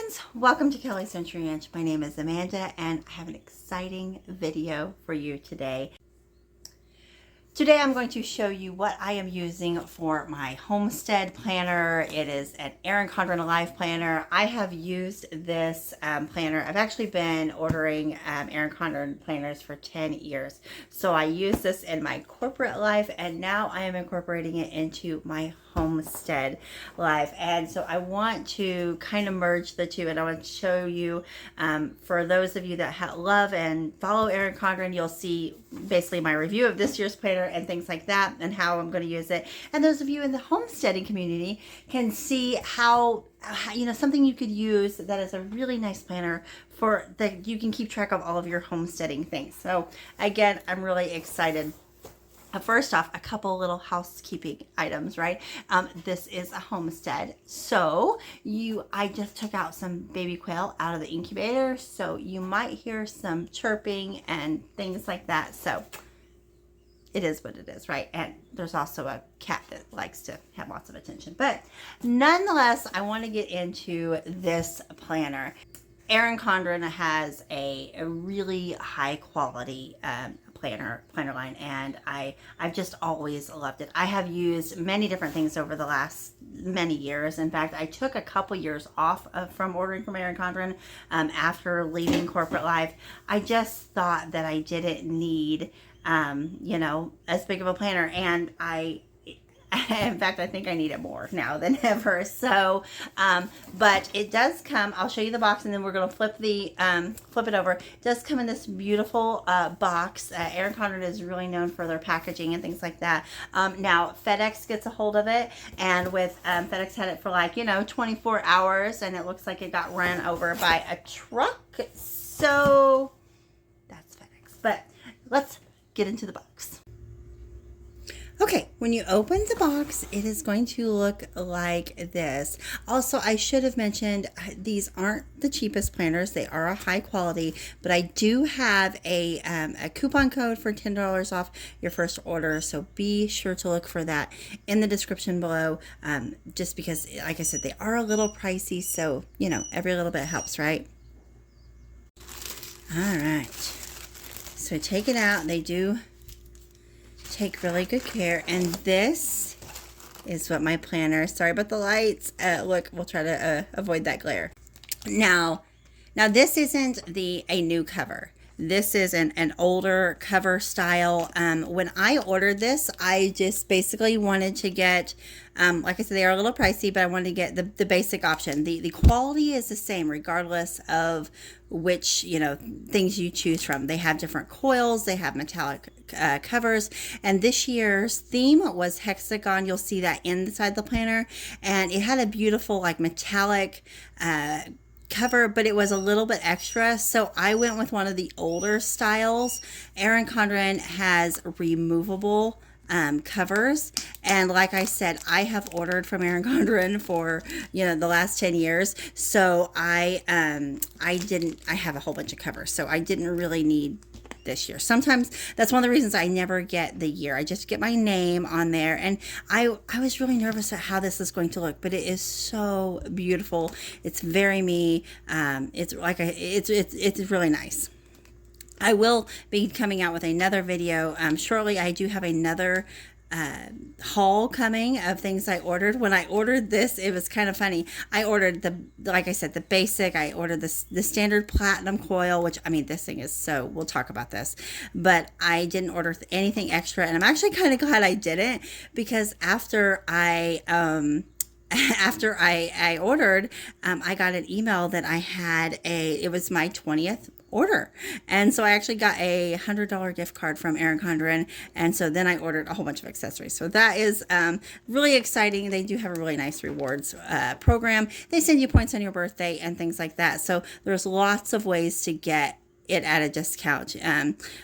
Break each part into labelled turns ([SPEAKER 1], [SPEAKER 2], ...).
[SPEAKER 1] friends, welcome to Kelly's Century Ranch. My name is Amanda and I have an exciting video for you today. Today I'm going to show you what I am using for my homestead planner. It is an Erin Condren Life Planner. I have used this planner. I've actually been ordering Erin Condren planners for 10 years. So I use this in my corporate life and now I am incorporating it into my homestead life. And so I want to kind of merge the two, and I want to show you, for those of you that love and follow Erin Condren, you'll see basically my review of this year's planner and things like that and how I'm going to use it. And those of you in the homesteading community can see how something you could use that is a really nice planner for that you can keep track of all of your homesteading things. So again, I'm really excited. First off, a couple little housekeeping items, right? This is a homestead. So I just took out some baby quail out of the incubator. So you might hear some chirping and things like that. So it is what it is, right? And there's also a cat that likes to have lots of attention. But nonetheless, I want to get into this planner. Erin Condren has a really high quality planner line, and I've just always loved it. I have used many different things over the last many years. In fact, I took a couple years off from ordering from Erin Condren after leaving corporate life. I just thought that I didn't need as big of a planner, and in fact, I think I need it more now than ever. So, but it does come. I'll show you the box, and then we're going to flip it over. It does come in this beautiful box. Erin Condren is really known for their packaging and things like that. Now, FedEx gets a hold of it, and with FedEx had it for 24 hours, and it looks like it got run over by a truck. So that's FedEx. But let's get into the box. Okay, when you open the box, it is going to look like this. Also, I should have mentioned these aren't the cheapest planners. They are a high quality, but I do have a coupon code for $10 off your first order. So be sure to look for that in the description below, just because, like I said, they are a little pricey. So, every little bit helps, right? All right. So take it out. They do take really good care, and this is what my planner, sorry about the lights, look, we'll try to avoid that glare. Now this isn't a new cover. This is an older cover style. When I ordered this, I just basically wanted to get, like I said, they are a little pricey, but I wanted to get the basic option. The quality is the same regardless of which, things you choose from. They have different coils, they have metallic covers, and this year's theme was hexagon. You'll see that inside the planner, and it had a beautiful metallic cover, but it was a little bit extra, so I went with one of the older styles. Erin Condren has removable covers, and like I said, I have ordered from Erin Condren for the last 10 years, so I have a whole bunch of covers, so I didn't really need this year. Sometimes that's one of the reasons I never get the year. I just get my name on there, and I was really nervous at how this is going to look, but it is so beautiful. It's very me. It's really nice. I will be coming out with another video shortly. I do have another haul coming of things I ordered. When I ordered this, it was kind of funny. I ordered like I said, the basic. I ordered the standard platinum coil, which, this thing is so, we'll talk about this, but I didn't order anything extra, and I'm actually kind of glad I didn't, because after I ordered, I got an email that I had it was my 20th order, and so I actually got a $100 gift card from Erin Condren, and so then I ordered a whole bunch of accessories. So that is really exciting. They do have a really nice rewards program. They send you points on your birthday and things like that, so there's lots of ways to get it at a discount.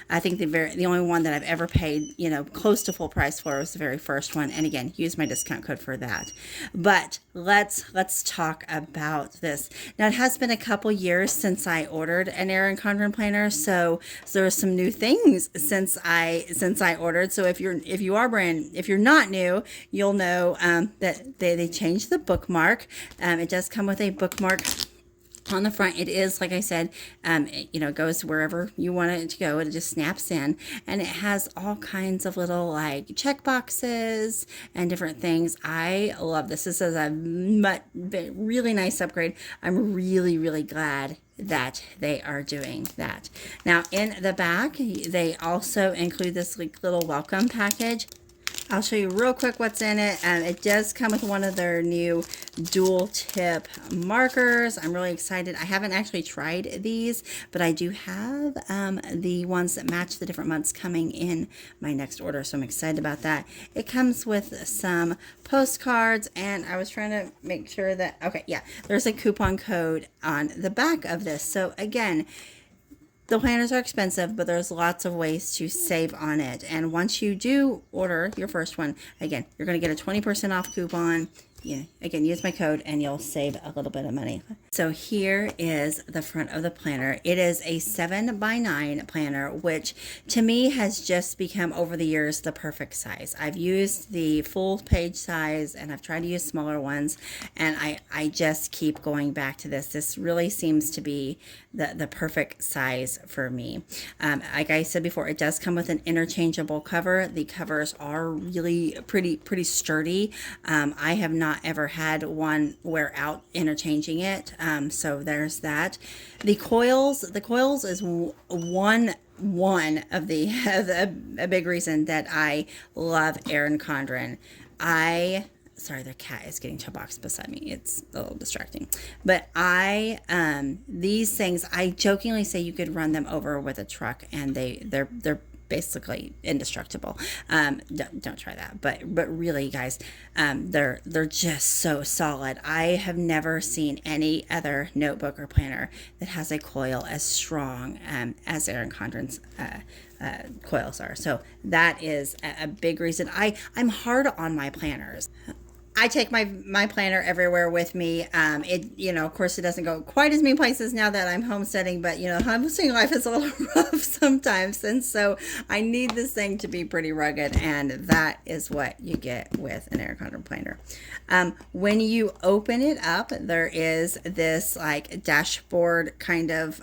[SPEAKER 1] I think the only one that I've ever paid, close to full price for was the very first one. And again, use my discount code for that. But let's talk about this. Now, it has been a couple years since I ordered an Erin Condren planner, so there are some new things since I ordered. So if you're not new, you'll know that they changed the bookmark. It does come with a bookmark On the front, it is, like I said, it goes wherever you want it to go. It just snaps in, and it has all kinds of little like check boxes and different things. I love this. This is a really nice upgrade. I'm really, really glad that they are doing that. Now, in the back, they also include this like little welcome package. I'll show you real quick what's in it. It does come with one of their new dual tip markers. I'm really excited. I haven't actually tried these, but I do have the ones that match the different months coming in my next order, so I'm excited about that. It comes with some postcards, and I was trying to make sure that, okay, yeah, there's a coupon code on the back of this. So again, the planners are expensive, but there's lots of ways to save on it. And once you do order your first one, again, you're going to get a 20% off coupon. Yeah, again, use my code and you'll save a little bit of money. So here is the front of the planner. It is a 7x9 planner, which to me has just become over the years the perfect size. I've used the full page size and I've tried to use smaller ones, and I just keep going back to this. This really seems to be the perfect size for me. Like I said before, it does come with an interchangeable cover. The covers are really pretty sturdy. I have not ever had one wear out interchanging it, so there's that. The coils is one of the a big reason that I love Erin Condren. Sorry, their cat is getting to a box beside me. It's a little distracting. But these things, I jokingly say you could run them over with a truck and they're basically indestructible. Don't try that. But really, guys, they're just so solid. I have never seen any other notebook or planner that has a coil as strong as Erin Condren's coils are. So that is a big reason. I'm hard on my planners. I take my planner everywhere with me. Of course, it doesn't go quite as many places now that I'm homesteading, but homesteading life is a little rough sometimes, and so I need this thing to be pretty rugged, and that is what you get with an Erin Condren planner. When you open it up, there is this like dashboard kind of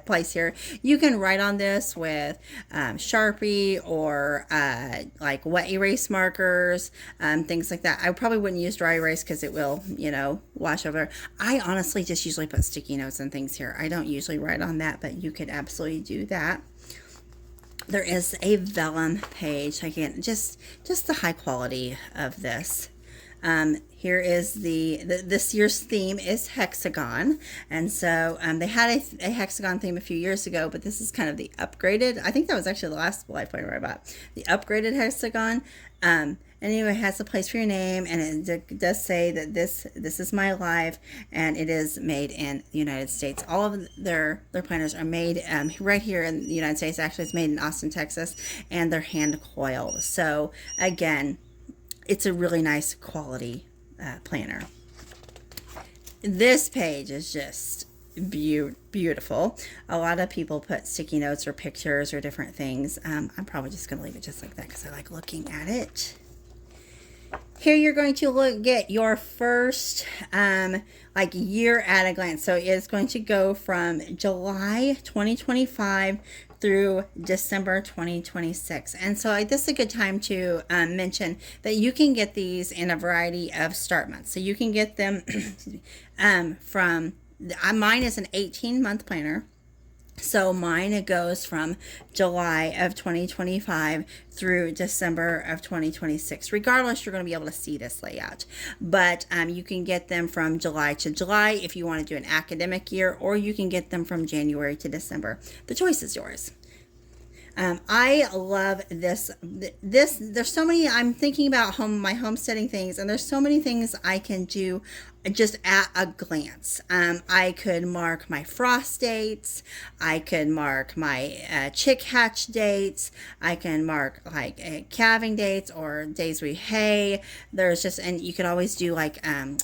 [SPEAKER 1] place here. You can write on this with Sharpie or like wet erase markers, things like that. I probably wouldn't use dry erase because it will, wash over. I honestly just usually put sticky notes and things here. I don't usually write on that, but you could absolutely do that. There is a vellum page. Again, just the high quality of this. Here is this year's theme is hexagon, and so they had a hexagon theme a few years ago, but this is kind of the upgraded. I think that was actually the last life planner I bought, the upgraded hexagon. Anyway, it has a place for your name, and it does say that this is my life, and it is made in the United States. All of their planners are made right here in the United States. Actually, it's made in Austin, Texas, and they're hand coiled. So again, it's a really nice quality planner. This page is just beautiful. A lot of people put sticky notes or pictures or different things. I'm probably just going to leave it just like that because I like looking at it. Here you're going to get your first year at a glance. So it's going to go from July 2025 through December 2026. And so this is a good time to mention that you can get these in a variety of start months. So you can get them from, mine is an 18-month planner. So mine goes from July of 2025 through December of 2026. Regardless, you're going to be able to see this layout. But you can get them from July to July if you want to do an academic year, or you can get them from January to December. The choice is yours. I love this. There's so many, I'm thinking about my homesteading things, and there's so many things I can do just at a glance. I could mark my frost dates. I could mark my chick hatch dates. I can mark calving dates or days we hay. There's just, and you could always do like a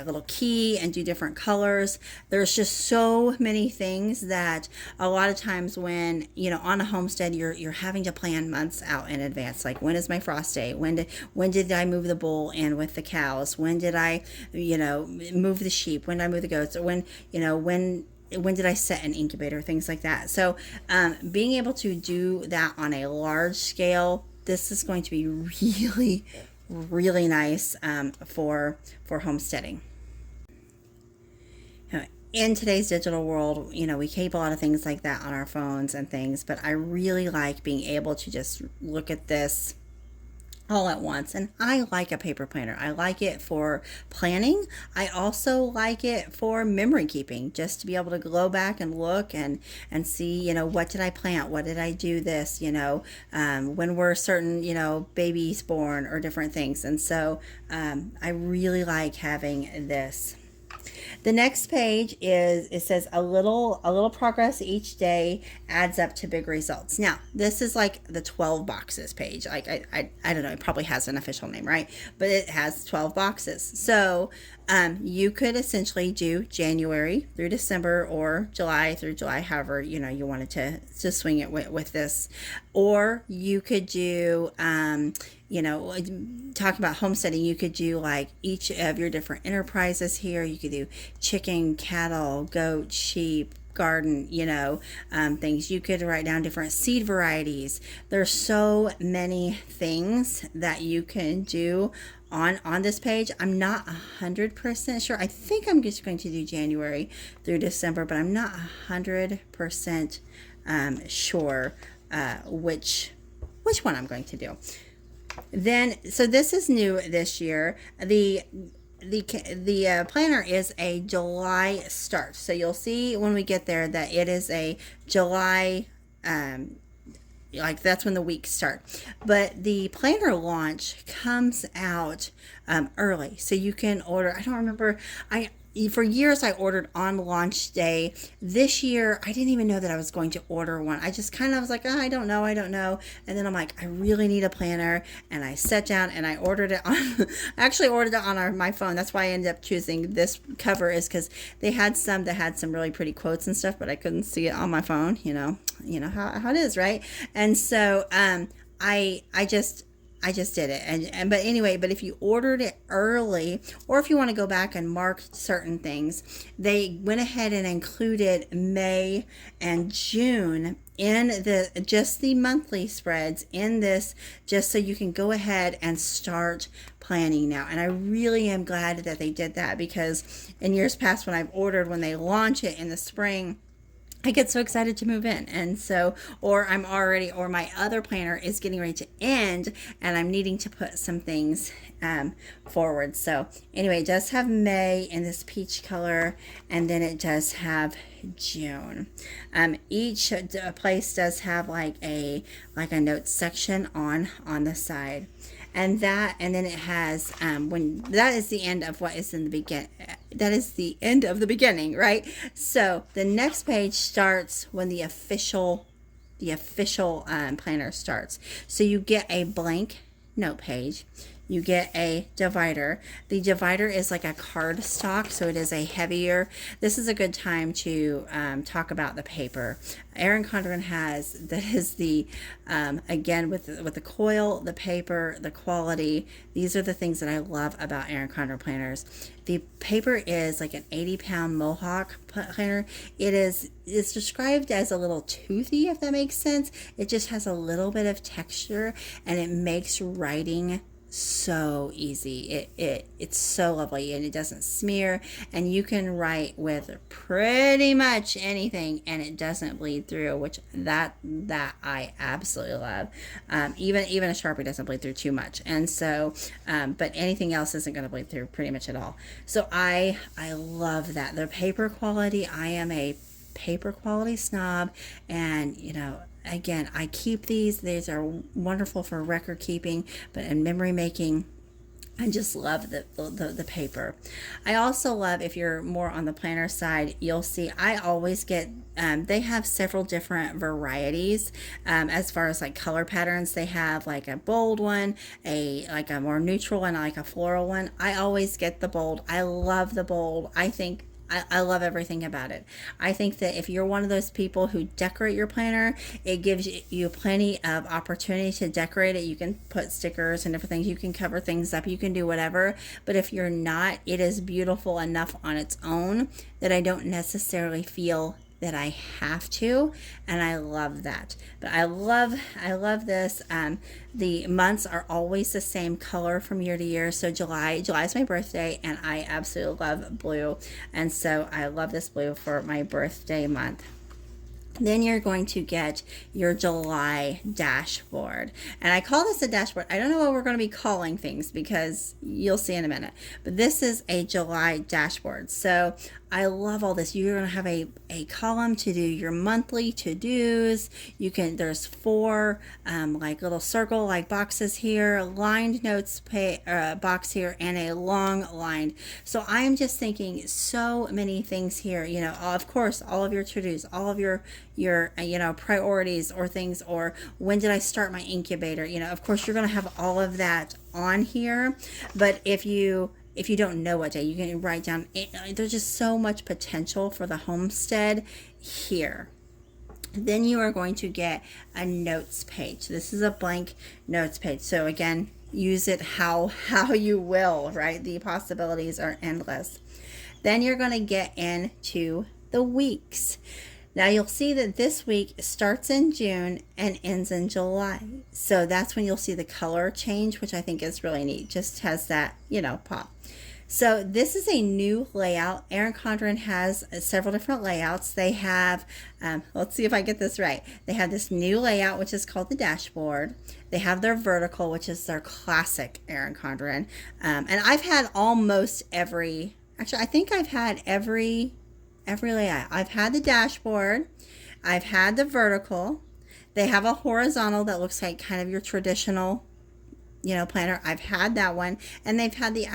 [SPEAKER 1] little key and do different colors. There's just so many things that a lot of times when, on a homestead, you're having to plan months out in advance. Like, when is my frost day? When did I move the bull in with the cows? When did I, move the sheep? When did I move the goats? Or when did I set an incubator? Things like that. So being able to do that on a large scale, this is going to be really, really nice for homesteading. In today's digital world, we keep a lot of things like that on our phones and things, but I really like being able to just look at this all at once. And I like a paper planner. I like it for planning. I also like it for memory keeping, just to be able to go back and look and see, what did I plant? What did I do this? When were certain, babies born, or different things. And so I really like having this. The next page it says a little progress each day adds up to big results. Now, this is like the 12 boxes page. Like, I don't know, it probably has an official name, right? But it has 12 boxes. So you could essentially do January through December, or July through July, however, you wanted to swing it with this. Or you could do, talking about homesteading, you could do like each of your different enterprises here. You could do chicken, cattle, goat, sheep, garden, things. You could write down different seed varieties. There's so many things that you can do on this page. I'm not 100% sure. I think I'm just going to do January through December, but I'm not 100% sure which one I'm going to do. Then, so this is new this year. The planner is a July start. So you'll see when we get there that it is a July, like that's when the weeks start. But the planner launch comes out early. So you can order, I don't remember, for years I ordered on launch day. This year I didn't even know that I was going to order one. I just kind of was like, oh, I don't know. And then I'm like, I really need a planner. And I sat down and I ordered it on, I actually ordered it on my phone. That's why I ended up choosing this cover, is because they had some that had some really pretty quotes and stuff, but I couldn't see it on my phone. You know how it is, right? And so I just did it. But anyway, but if you ordered it early, or if you want to go back and mark certain things, they went ahead and included May and June in the monthly spreads in this, just so you can go ahead and start planning now. And I really am glad that they did that, because in years past when I've ordered, when they launch it in the spring, I get so excited to move in. And so, or my other planner is getting ready to end and I'm needing to put some things forward. So anyway, it does have May in this peach color, and then it does have June. Each place does have like a notes section on the side. And then it has, when that is the end of what is in the beginning. That is the end of the beginning, right? So the next page starts when the official planner starts. So you get a blank note page. You get a divider. The divider is like a card stock, so it is a heavier. This is a good time to talk about the paper. Erin Condren that is the, again, with the coil, the paper, the quality. These are the things that I love about Erin Condren planners. The paper is like an 80-pound Mohawk planner. It's described as a little toothy, if that makes sense. It just has a little bit of texture, and it makes writing so easy. It's so lovely, and it doesn't smear, and you can write with pretty much anything and it doesn't bleed through, which that I absolutely love. Even a Sharpie doesn't bleed through too much, and so but anything else isn't going to bleed through pretty much at all. So I love that. The paper quality, I am a paper quality snob, and again, I keep these. These are wonderful for record keeping, but in memory making, I just love the paper. I also love, if you're more on the planner side, you'll see I always get, they have several different varieties as far as like color patterns. They have like a bold one, like a more neutral one, like a floral one. I always get the bold. I love the bold. I think I love everything about it. I think that if you're one of those people who decorate your planner, it gives you plenty of opportunity to decorate it. You can put stickers and different things. You can cover things up. You can do whatever. But if you're not, it is beautiful enough on its own that I don't necessarily feel that I have to, and I love that. But I love this. The months are always the same color from year to year. So July is my birthday, and I absolutely love blue, and so I love this blue for my birthday month. Then you're going to get your July dashboard. And I call this a dashboard. I don't know what we're going to be calling things because you'll see in a minute. But this is a July dashboard. So I love all this. You're going to have a column to do your monthly to-dos. There's 4 like little circle like boxes here, lined notes box here, and a long lined. So I'm just thinking so many things here. You know, of course, all of your to-dos, all of your priorities or things, or when did I start my incubator? You know, of course, you're going to have all of that on here. But if you don't know what day, you can write down. There's just so much potential for the homestead here. Then you are going to get a notes page. This is a blank notes page. So again, use it how you will, right? The possibilities are endless. Then you're going to get into the weeks. Now you'll see that this week starts in June and ends in July. So that's when you'll see the color change, which I think is really neat. Just has that, pop. So this is a new layout. Erin Condren has several different layouts. They have, let's see if I get this right. They have this new layout, which is called the dashboard. They have their vertical, which is their classic Erin Condren. And I've had almost every, actually, I think I've had every layout. I've had the dashboard. I've had the vertical. They have a horizontal that looks like kind of your traditional planner. I've had that one, and they have the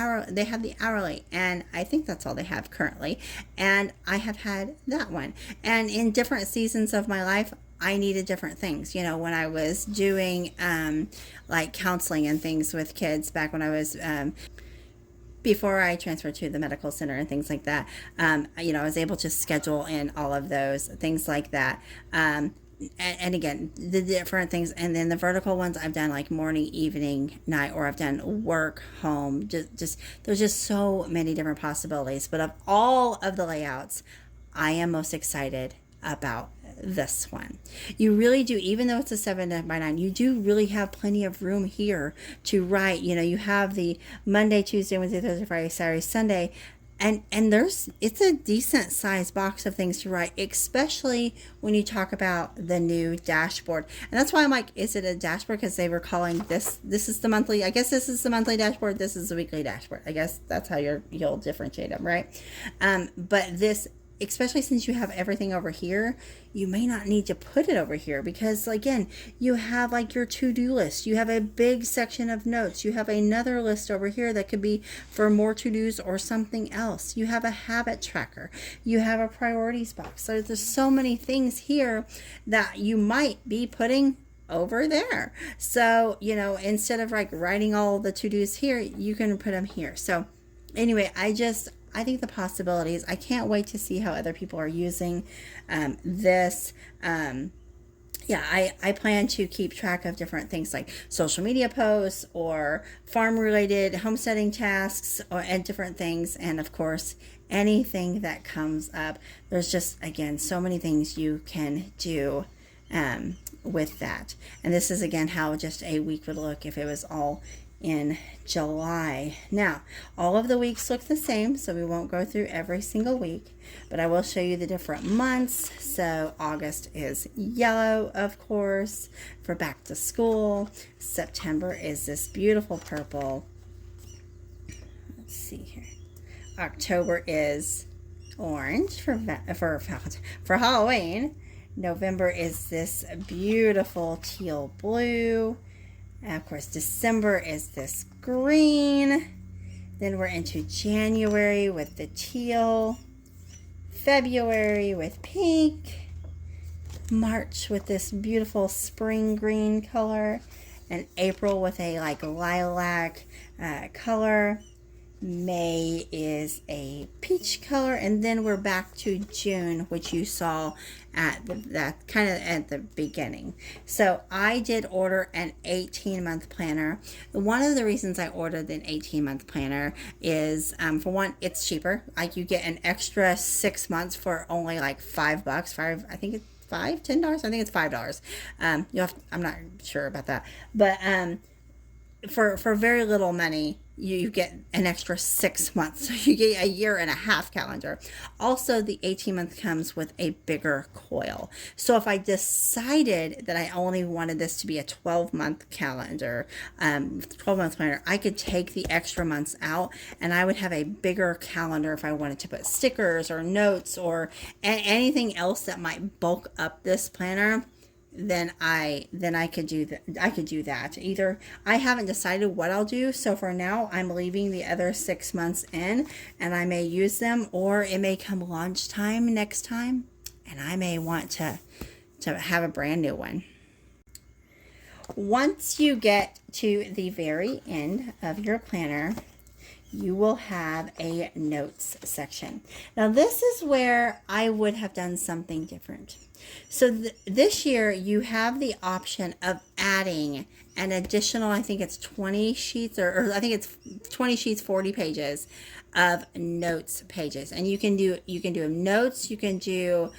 [SPEAKER 1] hourly, and I think that's all they have currently. And I have had that one. And in different seasons of my life, I needed different things. When I was doing like counseling and things with kids back when I was before I transferred to the medical center and things like that, I was able to schedule in all of those things like that. And again, the different things, and then the vertical ones I've done like morning, evening, night, or I've done work, home. Just there's just so many different possibilities. But of all of the layouts, I am most excited about this one. You really do, even though it's a 7x9, you do really have plenty of room here to write. You have the Monday, Tuesday, Wednesday, Thursday, Friday, Saturday, Sunday. And it's a decent sized box of things to write, especially when you talk about the new dashboard. And that's why I'm like, is it a dashboard? Because they were calling this is the monthly. I guess this is the monthly dashboard. This is the weekly dashboard. I guess that's how you'll differentiate them, right? But this, especially since you have everything over here, you may not need to put it over here because, again, you have like your to-do list. You have a big section of notes. You have another list over here that could be for more to-dos or something else. You have a habit tracker. You have a priorities box. So there's so many things here that you might be putting over there. So, instead of like writing all the to-dos here, you can put them here. So anyway, I think the possibilities, I can't wait to see how other people are using this. I plan to keep track of different things like social media posts or farm related homesteading tasks and different things. And of course, anything that comes up. There's just, again, so many things you can do with that. And this is, again, how just a week would look if it was all in July. Now, all of the weeks look the same, so we won't go through every single week, but I will show you the different months. So August is yellow, of course, for back to school. September is this beautiful purple. Let's see here. October is orange for Halloween. November is this beautiful teal blue. And of course, December is this green. Then we're into January with the teal. February with pink. March with this beautiful spring green color. And April with a like lilac color. May is a peach color, and then we're back to June, which you saw at that kind of at the beginning. So I did order an 18-month planner. One of the reasons I ordered an 18-month planner is for one, it's cheaper. Like you get an extra 6 months for only like $5. I think it's $10. I think it's $5. I'm not sure about that, but for very little money, you get an extra 6 months. So you get a year and a half calendar. Also, the 18-month comes with a bigger coil. So if I decided that I only wanted this to be a 12-month calendar, 12-month planner, I could take the extra months out and I would have a bigger calendar if I wanted to put stickers or notes or anything else that might bulk up this planner. Then I could do that. I could do that. Either I haven't decided what I'll do, so for now I'm leaving the other 6 months in, and I may use them, or it may come launch time next time, and I may want to have a brand new one. Once you get to the very end of your planner, you will have a notes section. Now this is where I would have done something different. So this year you have the option of adding an additional, I think it's 20 sheets or I think it's 20 sheets, 40 pages of notes pages. And you can do notes, you can do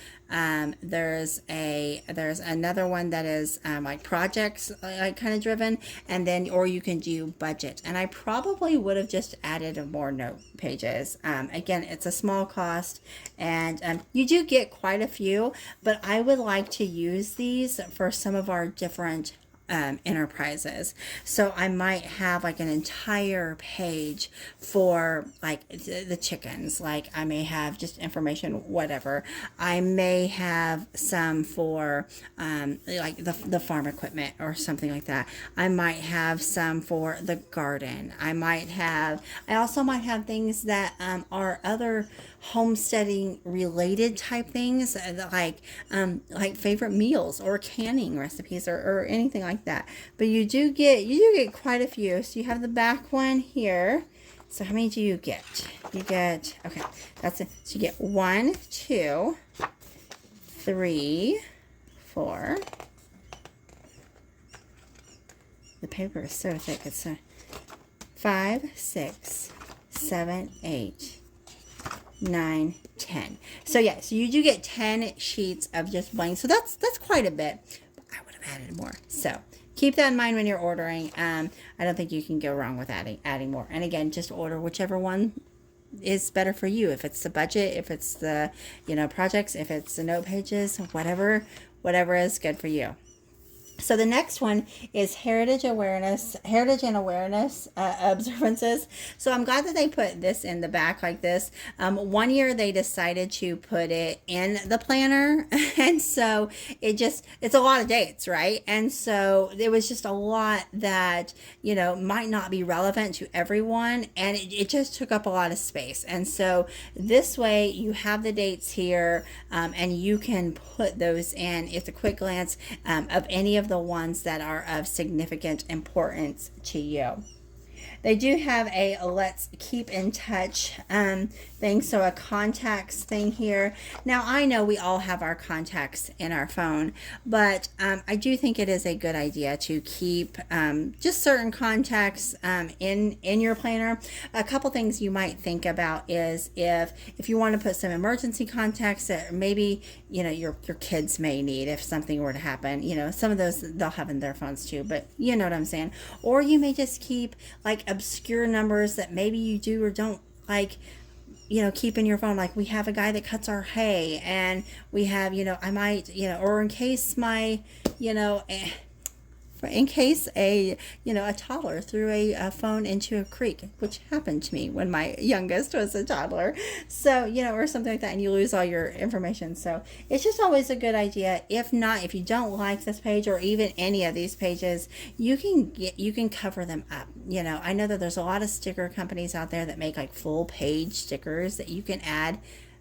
[SPEAKER 1] there's another one that is like projects like kind of driven, and then or you can do budget. And I probably would have just added more note pages. Again, it's a small cost, and you do get quite a few, but I would like to use these for some of our different enterprises. So I might have like an entire page for like the chickens. Like I may have just information, whatever. I may have some for like the farm equipment or something like that. I might have some for the garden. I also might have things that are other homesteading related type things, like favorite meals or canning recipes or anything like that. But you do get quite a few. So you have the back one here. So how many do you get? You get, okay, that's it. So you get 1, 2, 3, 4. The paper is so thick. It's 5, 6, 7, 8, 9, 10. So yeah, so you do get 10 sheets of just blank. So that's quite a bit. But I would have added more. So keep that in mind when you're ordering. I don't think you can go wrong with adding more. And again, just order whichever one is better for you. If it's the budget, if it's the projects, if it's the note pages, whatever is good for you. So the next one is Heritage and Awareness observances. So I'm glad that they put this in the back like this. One year they decided to put it in the planner, and so it's a lot of dates, right? And so there was just a lot that might not be relevant to everyone, and it just took up a lot of space. And so this way you have the dates here, and you can put those in. It's a quick glance of any of the ones that are of significant importance to you. They do have a let's keep in touch thing, so a contacts thing here. Now I know we all have our contacts in our phone, but I do think it is a good idea to keep just certain contacts in your planner. A couple things you might think about is if you want to put some emergency contacts that maybe your kids may need if something were to happen. Some of those they'll have in their phones too, but you know what I'm saying. Or you may just keep like obscure numbers that maybe you do or don't like keep in your phone. Like we have a guy that cuts our hay, and we have I might or in case my in case a toddler threw a phone into a creek, which happened to me when my youngest was a toddler. So or something like that, and you lose all your information. So it's just always a good idea. If you don't like this page or even any of these pages, you can cover them up. I know that there's a lot of sticker companies out there that make like full page stickers that you can add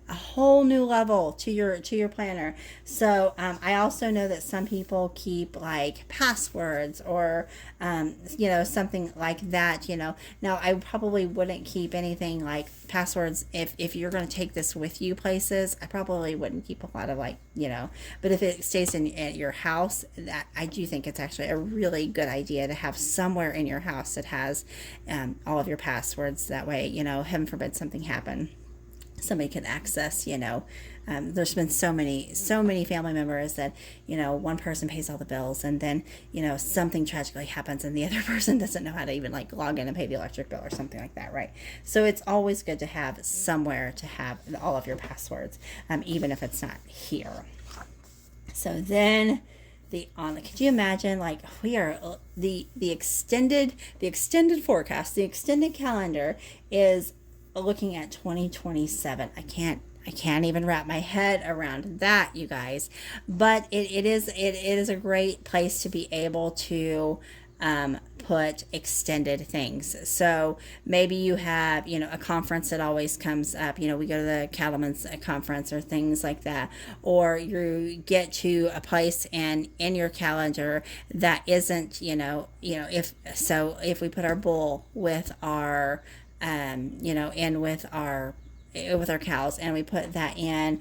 [SPEAKER 1] a whole new level to your planner. So I also know that some people keep like passwords or something like that. Now I probably wouldn't keep anything like passwords if you're going to take this with you places. I probably wouldn't keep a lot of but if it stays at your house, that I do think it's actually a really good idea to have somewhere in your house that has all of your passwords. That way, heaven forbid something happen, somebody can access. There's been so many family members that one person pays all the bills, and then something tragically happens and the other person doesn't know how to even like log in and pay the electric bill or something like that, right? So it's always good to have somewhere to have all of your passwords, even if it's not here. So then could you imagine, like, we are the extended forecast, the extended calendar is looking at 2027. I can't even wrap my head around that, you guys. But it is a great place to be able to put extended things. So maybe you have, a conference that always comes up. We go to the Cattlemen's conference or things like that. Or you get to a place and in your calendar that isn't, if we put our bull with our, in with our cows, and we put that in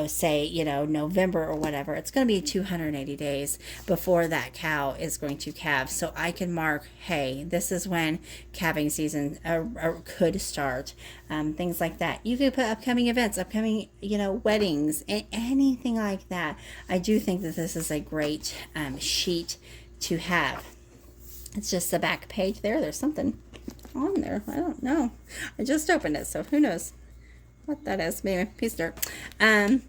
[SPEAKER 1] say November or whatever, it's going to be 280 days before that cow is going to calve. So I can mark, hey, this is when calving season could start. Things like that. You could put upcoming events, upcoming weddings, anything like that. I do think that this is a great sheet to have. It's just the back page there. There's something on there. I don't know. I just opened it, so who knows what that is. Maybe a piece of dirt. Of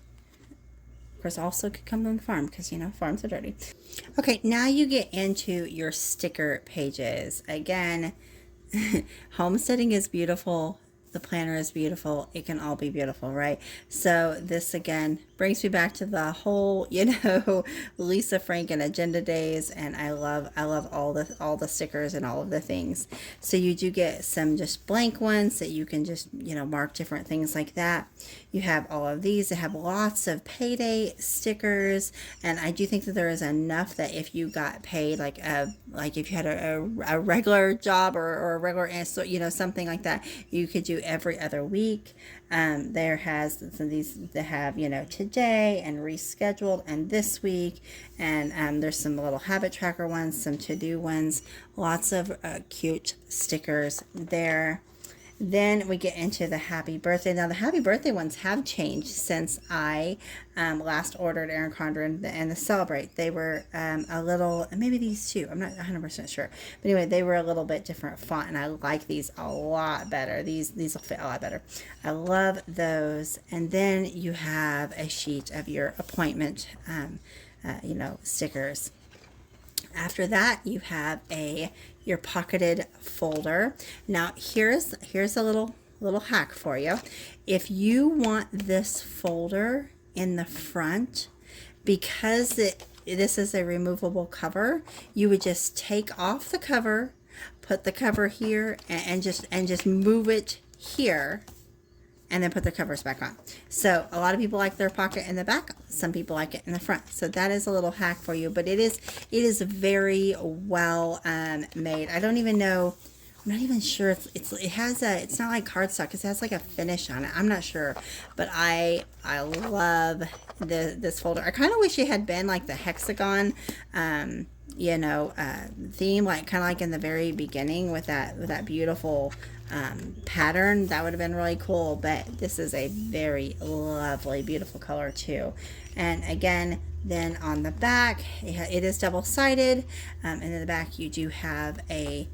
[SPEAKER 1] course, also could come from the farm because farms are dirty. Okay, now you get into your sticker pages. Again, homesteading is beautiful. The planner is beautiful. It can all be beautiful, right? So this again brings me back to the whole, Lisa Frank and agenda days, and I love all the stickers and all of the things. So you do get some just blank ones that you can just mark different things like that. You have all of these that have lots of payday stickers, and I do think that there is enough that if you got paid like if you had a regular job or a regular something like that, you could do every other week. There has some of these that have today and rescheduled and this week, and there's some little habit tracker ones, some to-do ones, lots of cute stickers there. Then we get into the happy birthday. Now the happy birthday ones have changed since I last ordered Erin Condren and the Celebrate. They were a little, maybe these two, I'm not 100% sure. But anyway, they were a little bit different font, and I like these a lot better. These will fit a lot better. I love those. And then you have a sheet of your appointment, stickers. After that, you have your pocketed folder. Now, here's a little hack for you. If you want this folder in the front, because this is a removable cover, you would just take off the cover, put the cover here, and just move it here, and then put the covers back on. So a lot of people like their pocket in the back. Some people like it in the front. So that is a little hack for you, but it is very well made. I don't even know. I'm not even sure. It's not like cardstock. It has like a finish on it. I'm not sure, but I love this folder. I kind of wish it had been like the hexagon, theme, like kind of like in the very beginning with that beautiful pattern. That would have been really cool, but this is a very lovely, beautiful color too. And again, then on the back, it is double-sided, and in the back you do have a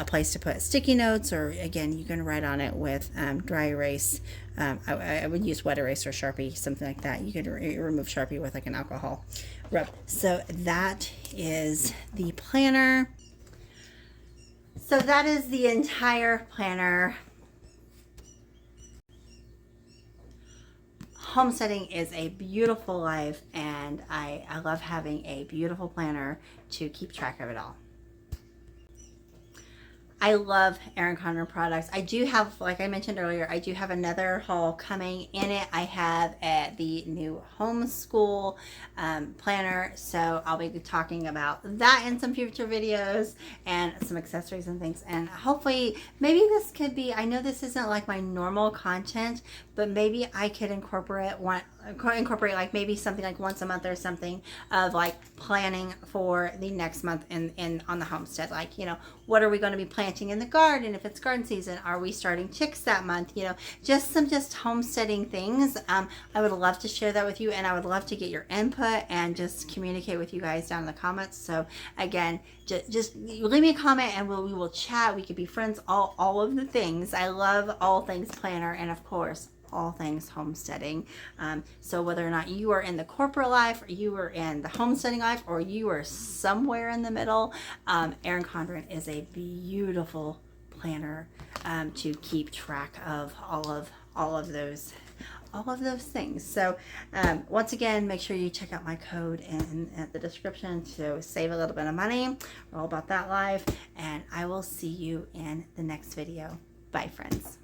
[SPEAKER 1] place to put sticky notes, or again, you can write on it with dry erase. I would use wet erase or Sharpie, something like that. You could remove Sharpie with like an alcohol rub. So that is the planner. So that is the entire planner. Homesteading is a beautiful life, and I love having a beautiful planner to keep track of it all. I love Erin Condren products. I do have, like I mentioned earlier, I do have another haul coming. In it, I have the new homeschool planner. So I'll be talking about that in some future videos and some accessories and things. And hopefully, maybe this could be, I know this isn't like my normal content, but maybe I could incorporate like maybe something like once a month or something of like planning for the next month in on the homestead. Like, you know, what are we going to be planting in the garden if it's garden season? Are we starting chicks that month? You know, just some homesteading things. I would love to share that with you, and I would love to get your input and just communicate with you guys down in the comments. So again, just leave me a comment and we will chat. We could be friends, all of the things. I love all things planner, and of course all things homesteading. So whether or not you are in the corporate life, or you are in the homesteading life, or you are somewhere in the middle, Erin Condren is a beautiful planner to keep track of all of those things. So once again, make sure you check out my code in the description to save a little bit of money. We're all about that life, and I will see you in the next video. Bye, friends.